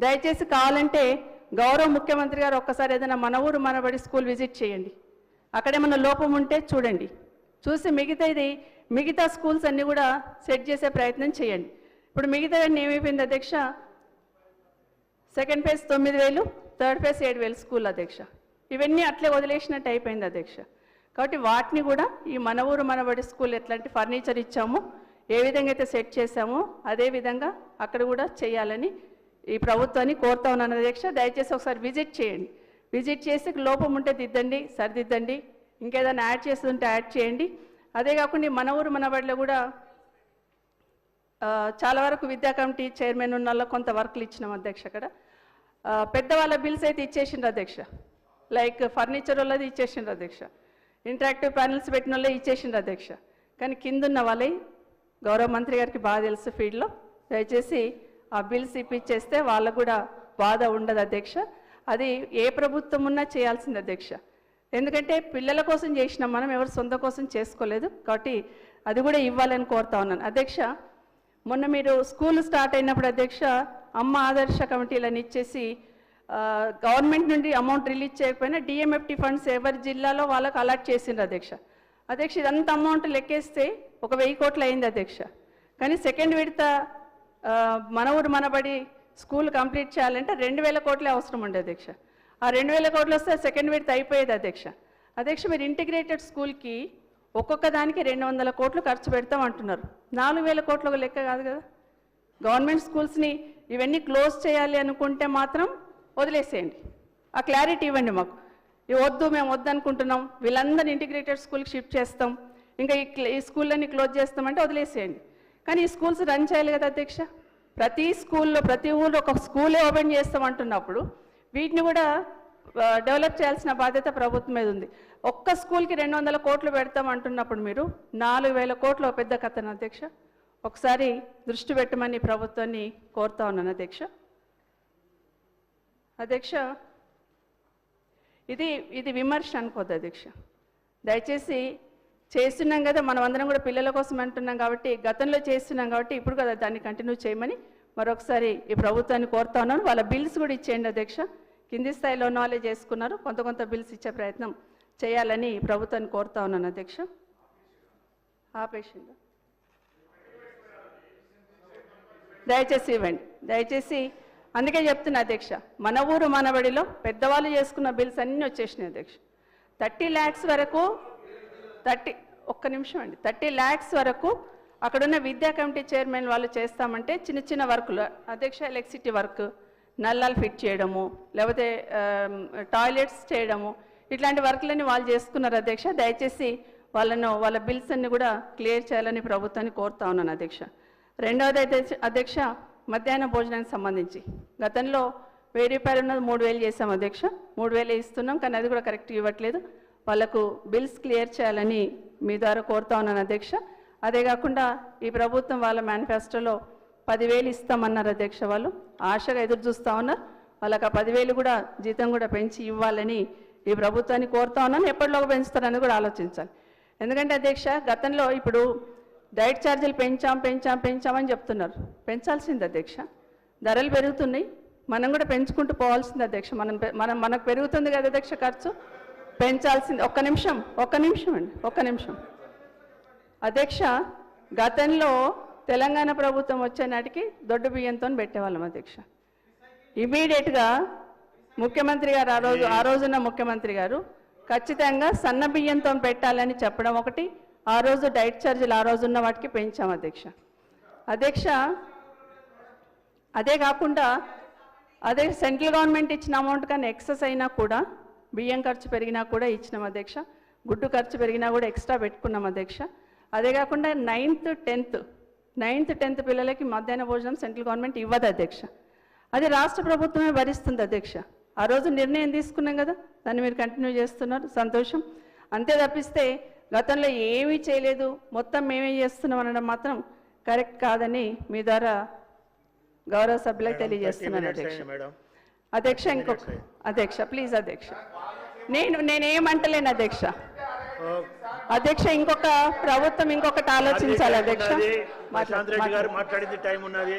దయచేసి కావాలంటే గౌరవ ముఖ్యమంత్రి గారు ఒక్కసారి ఏదైనా మన ఊరు మనబడి స్కూల్ విజిట్ చేయండి. అక్కడేమన్నా లోపం ఉంటే చూడండి. చూసి మిగతా స్కూల్స్ అన్నీ కూడా సెట్ చేసే ప్రయత్నం చేయండి. ఇప్పుడు మిగతా ఏమైపోయింది అధ్యక్ష? Second phase 9,000, third phase 7,000 school అధ్యక్ష. ఇవన్నీ అట్లే వదిలేసినట్టు అయిపోయింది అధ్యక్ష. కాబట్టి వాటిని కూడా ఈ మన ఊరు మనబడి స్కూల్ ఎట్లాంటి ఫర్నిచర్ ఇచ్చామో, ఏ విధంగా అయితే సెట్ చేశామో అదే విధంగా అక్కడ కూడా చేయాలని ఈ ప్రభుత్వాన్ని కోరుతా ఉన్నాను అధ్యక్ష. దయచేసి ఒకసారి విజిట్ చేయండి. విజిట్ చేసి లోపం ఉంటే దిద్దండి, సరిదిద్దండి, ఇంకేదైనా యాడ్ చేస్తుంటే యాడ్ చేయండి. అదే కాకుండా మన ఊరు మనబడిలో కూడా చాలా వరకు విద్యా కమిటీ చైర్మన్ ఉన్న వాళ్ళకి కొంత వర్క్లు ఇచ్చినాం అధ్యక్ష. అక్కడ పెద్దవాళ్ళ బిల్స్ అయితే ఇచ్చేసిండ్రు అధ్యక్ష. లైక్ ఫర్నిచర్ వాళ్ళది ఇచ్చేసిండ్రు అధ్యక్ష. ఇంటరాక్టివ్ ప్యానల్స్ పెట్టిన వాళ్ళే ఇచ్చేసిండ్రు అధ్యక్ష. కానీ కిందున్న వాళ్ళే గౌరవ మంత్రి గారికి బాగా తెలుసు ఫీల్డ్లో. దయచేసి ఆ బిల్స్ ఇప్పించేస్తే వాళ్ళకు కూడా బాధ ఉండదు అధ్యక్ష. అది ఏ ప్రభుత్వం ఉన్నా చేయాల్సింది అధ్యక్ష. ఎందుకంటే పిల్లల కోసం చేసినాం, మనం ఎవరు సొంత కోసం చేసుకోలేదు. కాబట్టి అది కూడా ఇవ్వాలని కోరుతా ఉన్నాను అధ్యక్ష. మొన్న మీరు స్కూల్ స్టార్ట్ అయినప్పుడు అధ్యక్ష అమ్మ ఆదర్శ కమిటీలను ఇచ్చేసి గవర్నమెంట్ నుండి అమౌంట్ రిలీజ్ చేయకపోయినా డిఎంఎఫ్టీ ఫండ్స్ ఎవరి జిల్లాలో వాళ్ళకు అలాట్ చేసిండ్రు అధ్యక్ష. అధ్యక్ష ఇదంతా అమౌంట్ లెక్కేస్తే 1,000 కోట్లు అయింది అధ్యక్ష. కానీ సెకండ్ విడత మన ఊరు మనబడి స్కూల్ కంప్లీట్ చేయాలంటే 2,000 కోట్లే అవసరం ఉండే అధ్యక్ష. ఆ 2,000 కోట్లు వస్తే సెకండ్ విడత అయిపోయేది అధ్యక్ష. అధ్యక్ష మీరు ఇంటిగ్రేటెడ్ స్కూల్కి ఒక్కొక్క దానికి 200 కోట్లు ఖర్చు పెడతాం అంటున్నారు. 4,000 కోట్లు ఒక లెక్క కాదు కదా. గవర్నమెంట్ స్కూల్స్ని ఇవన్నీ క్లోజ్ చేయాలి అనుకుంటే మాత్రం వదిలేసేయండి. ఆ క్లారిటీ ఇవ్వండి మాకు. వద్దు, మేము వద్దనుకుంటున్నాం, వీళ్ళందరినీ ఇంటిగ్రేటెడ్ స్కూల్కి షిఫ్ట్ చేస్తాం, ఇంకా ఈ స్కూళ్ళని క్లోజ్ చేస్తామంటే వదిలేసేయండి. కానీ ఈ స్కూల్స్ రన్ చేయాలి కదా అధ్యక్ష. ప్రతి స్కూల్లో ప్రతి ఊళ్ళో ఒక స్కూలే ఓపెన్ చేస్తామంటున్నప్పుడు వీటిని కూడా డెవలప్ చేయాల్సిన బాధ్యత ప్రభుత్వం మీద ఉంది. ఒక్క స్కూల్కి 200 కోట్లు పెడతాం అంటున్నప్పుడు మీరు 4,000 కోట్లు పెద్ద కథను అధ్యక్ష. ఒకసారి దృష్టి పెట్టమని ప్రభుత్వాన్ని కోరుతా ఉన్నాను అధ్యక్ష. అధ్యక్ష ఇది విమర్శ అనుకోద్దు అధ్యక్ష. దయచేసి చేస్తున్నాం కదా, మనం అందరం కూడా పిల్లల కోసం అంటున్నాం కాబట్టి, గతంలో చేస్తున్నాం కాబట్టి ఇప్పుడు కదా దాన్ని కంటిన్యూ చేయమని మరొకసారి ఈ ప్రభుత్వాన్ని కోరుతా ఉన్నాను. వాళ్ళ బిల్స్ కూడా ఇచ్చేయండి అధ్యక్ష. కింది స్థాయిలో ఉన్న వాళ్ళే చేసుకున్నారు, కొంత బిల్స్ ఇచ్చే ప్రయత్నం చేయాలని ప్రభుత్వాన్ని కోరుతా ఉన్నాను అధ్యక్ష. ఆపేసిందా? దయచేసి ఇవ్వండి, దయచేసి. అందుకే చెప్తున్నా అధ్యక్ష, మన ఊరు మనబడిలో పెద్దవాళ్ళు చేసుకున్న బిల్స్ అన్నీ వచ్చేసినాయి అధ్యక్ష. 30 lakhs వరకు 30 lakhs వరకు అక్కడున్న విద్యా కమిటీ చైర్మన్ వాళ్ళు చేస్తామంటే చిన్న వర్కులు అధ్యక్ష. ఎలక్ట్రిసిటీ వర్క్, నల్లాలు ఫిట్ చేయడము, లేకపోతే టాయిలెట్స్ చేయడము, ఇట్లాంటి వర్క్లన్నీ వాళ్ళు చేసుకున్నారు అధ్యక్ష. దయచేసి వాళ్ళ బిల్స్ అన్ని కూడా క్లియర్ చేయాలని ప్రభుత్వాన్ని కోరుతా ఉన్నాను అధ్యక్ష. రెండవది అయితే అధ్యక్ష, మధ్యాహ్న భోజనానికి సంబంధించి గతంలో 1,000 రూపాయలు ఉన్నది 3,000 చేసాం అధ్యక్ష. 3,000 ఇస్తున్నాం, కానీ అది కూడా కరెక్ట్ ఇవ్వట్లేదు. వాళ్ళకు బిల్స్ క్లియర్ చేయాలని మీ ద్వారా కోరుతా ఉన్నాను అధ్యక్ష. అదే కాకుండా ఈ ప్రభుత్వం వాళ్ళ మేనిఫెస్టోలో 10,000 ఇస్తామన్నారు అధ్యక్ష. వాళ్ళు ఆశగా ఎదురు చూస్తూ ఉన్నారు. వాళ్ళకి ఆ 10,000 కూడా జీతం కూడా పెంచి ఇవ్వాలని ఈ ప్రభుత్వాన్ని కోరుతా ఉన్నాను. ఎప్పటిలోగా పెంచుతారని కూడా ఆలోచించాలి. ఎందుకంటే అధ్యక్ష మనం ఇప్పుడు డైట్ ఛార్జీలు పెంచామని చెప్తున్నారు. పెంచాల్సింది అధ్యక్ష. ధరలు పెరుగుతున్నాయి, మనం కూడా పెంచుకుంటూ పోవాల్సింది అధ్యక్ష. మనకు పెరుగుతుంది కదా అధ్యక్ష ఖర్చు, పెంచాల్సింది. ఒక్క నిమిషం అధ్యక్ష. గతంలో తెలంగాణ ప్రభుత్వం వచ్చే నాటికి దొడ్డు బియ్యంతో పెట్టేవాళ్ళం అధ్యక్ష. ఇమీడియట్గా ముఖ్యమంత్రి గారు ఆ రోజున్న ముఖ్యమంత్రి గారు ఖచ్చితంగా సన్న బియ్యంతో పెట్టాలని చెప్పడం ఒకటి, ఆ రోజు డైట్ ఛార్జీలు ఆ రోజున్న వాటికి పెంచాం అధ్యక్ష. అదే కాకుండా సెంట్రల్ గవర్నమెంట్ ఇచ్చిన అమౌంట్ కానీ ఎక్సెస్ అయినా కూడా, బియ్యం ఖర్చు పెరిగినా కూడా ఇచ్చినాం అధ్యక్ష. గుడ్డు ఖర్చు పెరిగినా కూడా ఎక్స్ట్రా పెట్టుకున్నాం అధ్యక్ష. అదే కాకుండా 9th, 10th పిల్లలకి మధ్యాహ్న భోజనం సెంట్రల్ గవర్నమెంట్ ఇవ్వదు అధ్యక్ష. అది రాష్ట్ర ప్రభుత్వమే భరిస్తుంది అధ్యక్ష. ఆ రోజు నిర్ణయం తీసుకున్నాం కదా, దాన్ని మీరు కంటిన్యూ చేస్తున్నారు, సంతోషం. అంతే తప్పిస్తే గతంలో ఏమీ చేయలేదు, మొత్తం మేమే చేస్తున్నాం అనడం మాత్రం కరెక్ట్ కాదని మీ ద్వారా గౌరవ సభ్యులకు తెలియజేస్తున్నాను అధ్యక్ష. ఇంకొక అధ్యక్ష ప్లీజ్ అధ్యక్ష, నేనేమంటలేను అధ్యక్ష. ఇంకొక ప్రభుత్వం ఇంకొకటి ఆలోచించాలి అధ్యక్ష. మాట్లాడింది టైం ఉన్నది.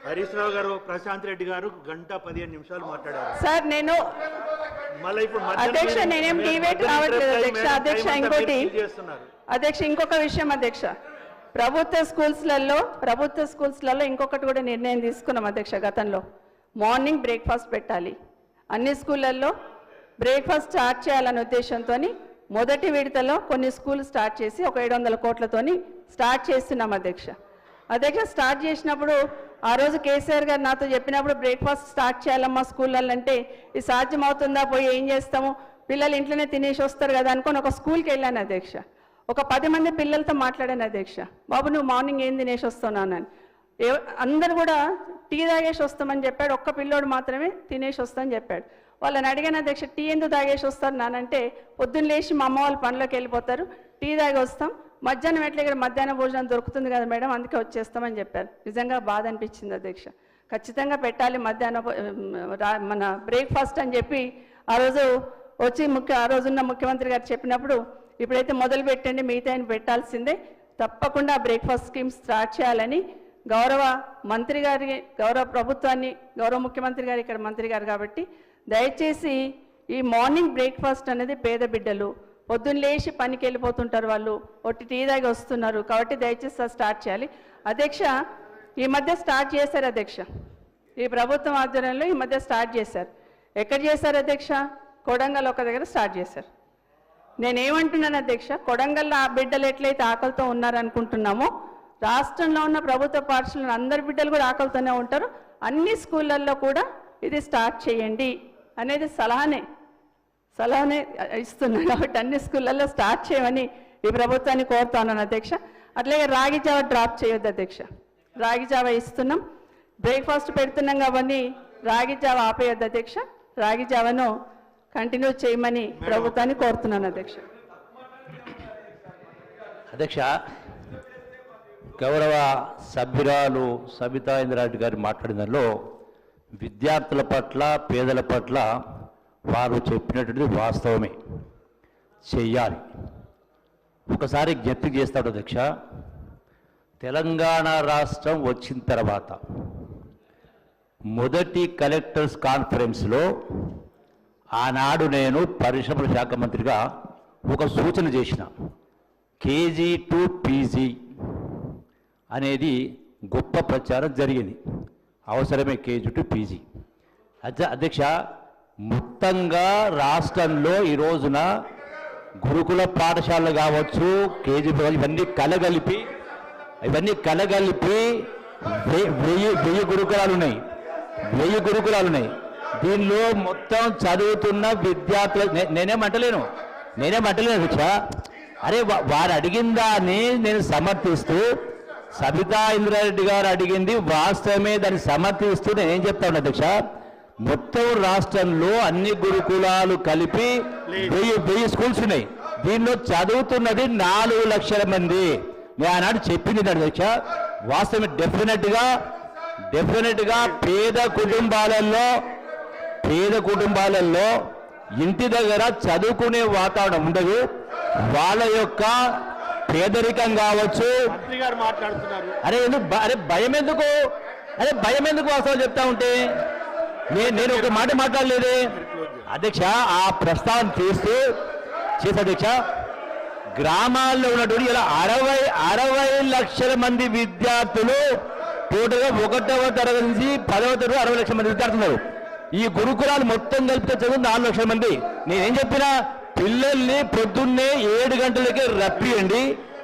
హరీష్ రావు గారు, ప్రశాంత్ రెడ్డి గారు 1:15 మాట్లాడారు. సార్ నేను మళ్ళీ ఇప్పుడు అధ్యక్ష నేనేం డిబేట్ రావట్లేదు అధ్యక్ష. అధ్యక్ష ఇంకోటి అధ్యక్ష ఇంకొక విషయం అధ్యక్ష, ప్రభుత్వ స్కూల్స్లలో ఇంకొకటి కూడా నిర్ణయం తీసుకున్నాం అధ్యక్ష. గతంలో మార్నింగ్ బ్రేక్ఫాస్ట్ పెట్టాలి, అన్ని స్కూళ్ళల్లో బ్రేక్ఫాస్ట్ స్టార్ట్ చేయాలనే ఉద్దేశంతో మొదటి విడతలో కొన్ని స్కూల్ స్టార్ట్ చేసి ఒక 700 కోట్లతోని స్టార్ట్ చేస్తున్నాం అధ్యక్ష. స్టార్ట్ చేసినప్పుడు ఆ రోజు కేసీఆర్ గారు నాతో చెప్పినప్పుడు బ్రేక్ఫాస్ట్ స్టార్ట్ చేయాలమ్మా స్కూళ్ళల్లో అంటే ఇది సాధ్యం అవుతుందా, పోయి ఏం చేస్తాము, పిల్లలు ఇంట్లోనే తినేసి వస్తారు కదా అనుకొని ఒక స్కూల్కి వెళ్ళాను అధ్యక్ష. ఒక 10 మంది పిల్లలతో మాట్లాడాను అధ్యక్ష. బాబు నువ్వు మార్నింగ్ ఏం తినేసి వస్తున్నానని. అందరు కూడా టీ తాగేసి వస్తామని చెప్పాడు, ఒక్క పిల్లోడు మాత్రమే తినేసి వస్తామని చెప్పాడు. వాళ్ళని అడిగాను అధ్యక్ష, టీ ఎందుకు తాగేసి వస్తారు నానంటే, పొద్దున్న లేచి మా అమ్మ వాళ్ళు పనిలోకి వెళ్ళిపోతారు, టీ తాగి వస్తాం, మధ్యాహ్నం ఎట్లా ఇక్కడ మధ్యాహ్న భోజనం దొరుకుతుంది కదా మేడం అందుకే వచ్చేస్తామని చెప్పారు. నిజంగా బాధ అనిపించింది అధ్యక్ష. ఖచ్చితంగా పెట్టాలి మన బ్రేక్ఫాస్ట్ అని చెప్పి ఆ రోజు వచ్చి ఆ రోజున్న ముఖ్యమంత్రి గారు చెప్పినప్పుడు, ఇప్పుడైతే మొదలు పెట్టండి మిగతా పెట్టాల్సిందే, తప్పకుండా బ్రేక్ఫాస్ట్ స్కీమ్ స్టార్ట్ చేయాలని గౌరవ మంత్రి గారి, గౌరవ ప్రభుత్వాన్ని, గౌరవ ముఖ్యమంత్రి గారు ఇక్కడ మంత్రి గారు కాబట్టి దయచేసి ఈ మార్నింగ్ బ్రేక్ఫాస్ట్ అనేది పేద బిడ్డలు పొద్దున్న లేచి పనికి వెళ్ళిపోతుంటారు, వాళ్ళు ఒట్టి టీ దాగి వస్తున్నారు కాబట్టి దయచేసి స్టార్ట్ చేయాలి అధ్యక్ష. ఈ మధ్య స్టార్ట్ చేశారు అధ్యక్ష, ఈ ప్రభుత్వం ఆధ్వర్యంలో ఈ మధ్య స్టార్ట్ చేశారు. ఎక్కడ చేశారు అధ్యక్ష? కొడంగల్ ఒక దగ్గర స్టార్ట్ చేశారు. నేనేమంటున్నాను అధ్యక్ష, కొడంగల్లో ఆ బిడ్డలు ఎట్లయితే ఆకలితో ఉన్నారనుకుంటున్నామో రాష్ట్రంలో ఉన్న ప్రభుత్వ పాఠశాలలో అందరి బిడ్డలు కూడా ఆకలితోనే ఉంటారు, అన్ని స్కూళ్ళల్లో కూడా ఇది స్టార్ట్ చేయండి అనేది సలహానే ఇస్తున్నాను కాబట్టి అన్ని స్కూళ్ళల్లో స్టార్ట్ చేయమని ఈ ప్రభుత్వాన్ని కోరుతున్నాను అధ్యక్ష. అట్లాగే రాగి జావ డ్రాప్ చేయొద్దు అధ్యక్ష, రాగి జావ ఇస్తున్నాం, బ్రేక్ఫాస్ట్ పెడుతున్నాం కాబట్టి రాగి జావ ఆపేయొద్దు అధ్యక్ష, రాగి జావను కంటిన్యూ చేయమని ప్రభుత్వాన్ని కోరుతున్నాను అధ్యక్ష. అధ్యక్ష, గౌరవ సభ్యురాలు సబితా ఇంద్రారెడ్డి గారు మాట్లాడిన దానిలో విద్యార్థుల పట్ల పేదల పట్ల వారు చెప్పినటువంటిది వాస్తవమే, చెయ్యాలి. ఒకసారి జ్ఞప్తి చేస్తాడు అధ్యక్ష, తెలంగాణ రాష్ట్రం వచ్చిన తర్వాత మొదటి కలెక్టర్స్ కాన్ఫరెన్స్లో ఆనాడు నేను పరిశ్రమల శాఖ మంత్రిగా ఒక సూచన చేసిన, కేజీ టు పీజీ అనేది గొప్ప ప్రచారం జరిగింది, అవసరమే కేజీ టు పీజీ. అధ్యక్ష, మొత్తంగా రాష్ట్రంలో ఈ రోజున గురుకుల పాఠశాలలు కావచ్చు, కేజీ ఇవన్నీ కలగలిపి 1000 గురుకులాలు ఉన్నాయి, 1000 గురుకులాలు ఉన్నాయి. దీనిలో మొత్తం చదువుతున్న విద్యార్థులు నేనేమంటలేను అధ్యక్ష. అరే వారు అడిగిన దాన్ని నేను సమర్థిస్తూ, సబితా ఇంద్రారెడ్డి గారు అడిగింది వాస్తవమే, దాన్ని సమర్థిస్తూ నేనేం చెప్తాను అధ్యక్ష, మొత్తం రాష్ట్రంలో అన్ని గురుకులాలు కలిపి 1000 స్కూల్స్ ఉన్నాయి. దీనిలో చదువుతున్నది 4 లక్షల మంది. నేను ఆనాడు చెప్పింది అధ్యక్ష, వాస్తవం డెఫినెట్గా పేద కుటుంబాలలో ఇంటి దగ్గర చదువుకునే వాతావరణం ఉండదు, వాళ్ళ యొక్క పేదరికం కావచ్చు. అరే భయం ఎందుకు వాస్తవం చెప్తా ఉంటే నేను ఒక మాట మాట్లాడలేదే అధ్యక్ష. ఆ ప్రస్తావన చేసే అధ్యక్ష, గ్రామాల్లో ఉన్నటువంటి ఇలా 60 లక్షల మంది విద్యార్థులు టోటల్గా 1వ తరగతి నుంచి 10వ తరగతి 60 లక్షల మంది విద్యార్థులు. ఈ గురుకులాలు మొత్తం కలిపితే చదువు 4 లక్షల మంది. నేనేం చెప్పినా, పిల్లల్ని పొద్దున్నే 7 గంటలకే రప్పియండి,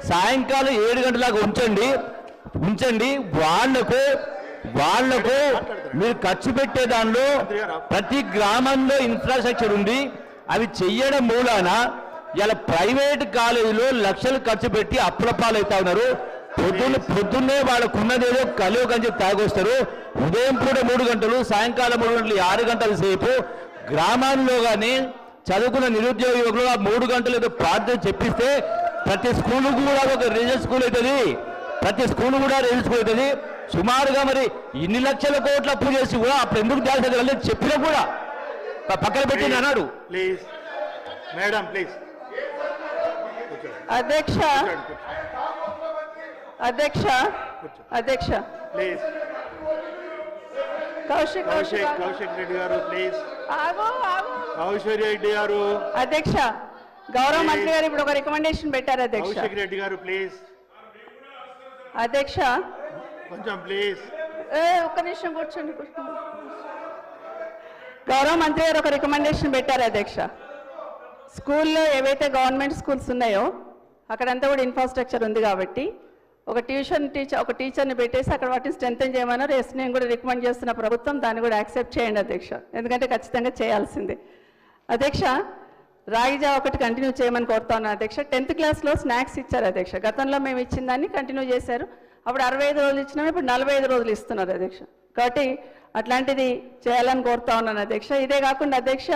సాయంకాలం 7 గంటలకు ఉంచండి. వాళ్లకు మీరు ఖర్చు పెట్టే దానిలో ప్రతి గ్రామంలో ఇన్ఫ్రాస్ట్రక్చర్ ఉంది, అవి చెయ్యడం మూలాన ఇలా ప్రైవేట్ కాలేజీలో లక్షలు ఖర్చు పెట్టి అప్పుల పాలవుతా ఉన్నారు. పొద్దున్నే వాళ్ళకు ఉన్నదేదో కలియుగ అని చెప్పి తాగొస్తారు, ఉదయం పూట 3 గంటలు, సాయంకాలం 3 గంటలు, 6 గంటల సేపు గ్రామాల్లో కానీ చదువుకున్న నిరుద్యోగ యువకులు ఆ 3 గంటలు ఏదో ప్రార్థన చెప్పిస్తే ప్రతి స్కూలు కూడా ఒక రిజల్ట్ స్కూల్ అవుతుంది. సుమారుగా మరి ఇన్ని లక్షల కోట్ల అప్పు చేసి కూడా అప్పుడు ఎందుకు దాల్చగలలేదు చెప్పినా కూడా పక్కన పెట్టి అన్నాడు. కౌశిక్ కౌశిక్ కౌశిక్ కౌశిక్ రెడ్డి గారు ప్లీజ్. ఆగు ఆగు. కౌశిక్ రెడ్డి గారు. అధ్యక్ష, గౌరవ మంత్రి గారు ఇప్పుడు ఒక రికమెండేషన్ పెట్టారు అధ్యక్ష. కౌశిక్ రెడ్డి గారు ప్లీజ్. అధ్యక్ష కొంచెం ప్లీజ్. ఒక్క నిమిషం కూర్చోండి. గౌరవ మంత్రి గారు ఒక రికమెండేషన్ పెట్టారు అధ్యక్ష. స్కూల్లో ఏవైతే గవర్నమెంట్ స్కూల్స్ ఉన్నాయో అక్కడంతా కూడా ఇన్ఫ్రాస్ట్రక్చర్ ఉంది కాబట్టి ఒక టీచర్ని పెట్టేసి అక్కడ వాటిని స్ట్రెంథెన్ చేయమన్నారు. ఎస్, నేను కూడా రికమెండ్ చేస్తున్న ప్రభుత్వం దాన్ని కూడా యాక్సెప్ట్ చేయండి అధ్యక్ష, ఎందుకంటే ఖచ్చితంగా చేయాల్సిందే. అధ్యక్ష, రాగి జావ ఒకటి కంటిన్యూ చేయమని కోరుతా ఉన్నాను అధ్యక్ష. 10th క్లాస్లో స్నాక్స్ ఇచ్చారు అధ్యక్ష. గతంలో మేము ఇచ్చిన దాన్ని కంటిన్యూ చేశారు. అప్పుడు 65 రోజులు ఇచ్చినాము, ఇప్పుడు 45 రోజులు ఇస్తున్నారు అధ్యక్ష. కాబట్టి అట్లాంటిది చేయాలని కోరుతా ఉన్నాను అధ్యక్ష. ఇదే కాకుండా అధ్యక్ష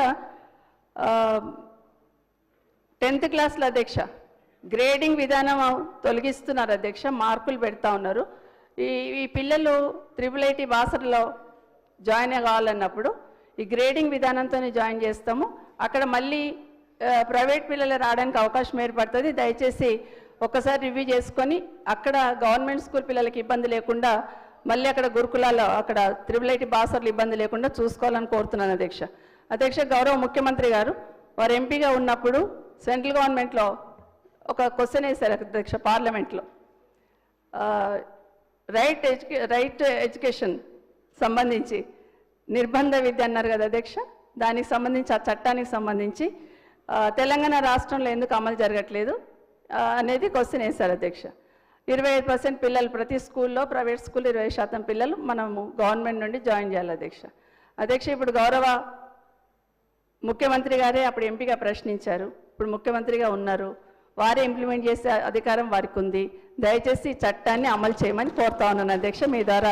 10th క్లాస్లో అధ్యక్ష గ్రేడింగ్ విధానం తొలగిస్తున్నారు అధ్యక్ష, మార్కులు పెడతా ఉన్నారు. ఈ పిల్లలు IIIT బాసరలో జాయిన్ కావాలన్నప్పుడు ఈ గ్రేడింగ్ విధానంతోనే జాయిన్ చేస్తాము. అక్కడ మళ్ళీ ప్రైవేట్ పిల్లలు రావడానికి అవకాశం ఏర్పడుతుంది. దయచేసి ఒక్కసారి రివ్యూ చేసుకొని అక్కడ గవర్నమెంట్ స్కూల్ పిల్లలకి ఇబ్బంది లేకుండా మళ్ళీ అక్కడ గురుకులాల్లో అక్కడ IIIT బాసర్లు ఇబ్బంది లేకుండా చూసుకోవాలని కోరుతున్నాను అధ్యక్ష. అధ్యక్ష, గౌరవ ముఖ్యమంత్రి గారు వారు ఎంపీగా ఉన్నప్పుడు సెంట్రల్ గవర్నమెంట్లో ఒక క్వశ్చన్ వేశారు అధ్యక్ష పార్లమెంట్లో. రైట్ ఎడ్యుకేషన్ సంబంధించి నిర్బంధ విద్య అన్నారు కదా అధ్యక్ష. దానికి సంబంధించి ఆ చట్టానికి సంబంధించి తెలంగాణ రాష్ట్రంలో ఎందుకు అమలు జరగట్లేదు అనేది క్వశ్చన్ వేశారు అధ్యక్ష. 25% పిల్లలు ప్రతి స్కూల్లో, ప్రైవేట్ స్కూల్ 20% పిల్లలు మనము గవర్నమెంట్ నుండి జాయిన్ చేయాలి అధ్యక్ష. అధ్యక్ష, ఇప్పుడు గౌరవ ముఖ్యమంత్రి గారే అప్పుడు ఎంపీగా ప్రశ్నించారు, ఇప్పుడు ముఖ్యమంత్రిగా ఉన్నారు, వారే ఇంప్లిమెంట్ చేసే అధికారం వారికి ఉంది. దయచేసి ఈ చట్టాన్ని అమలు చేయమని కోరుతా ఉన్నాను అధ్యక్ష, మీ ద్వారా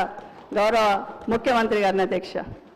గౌరవ ముఖ్యమంత్రి గారిని అధ్యక్ష.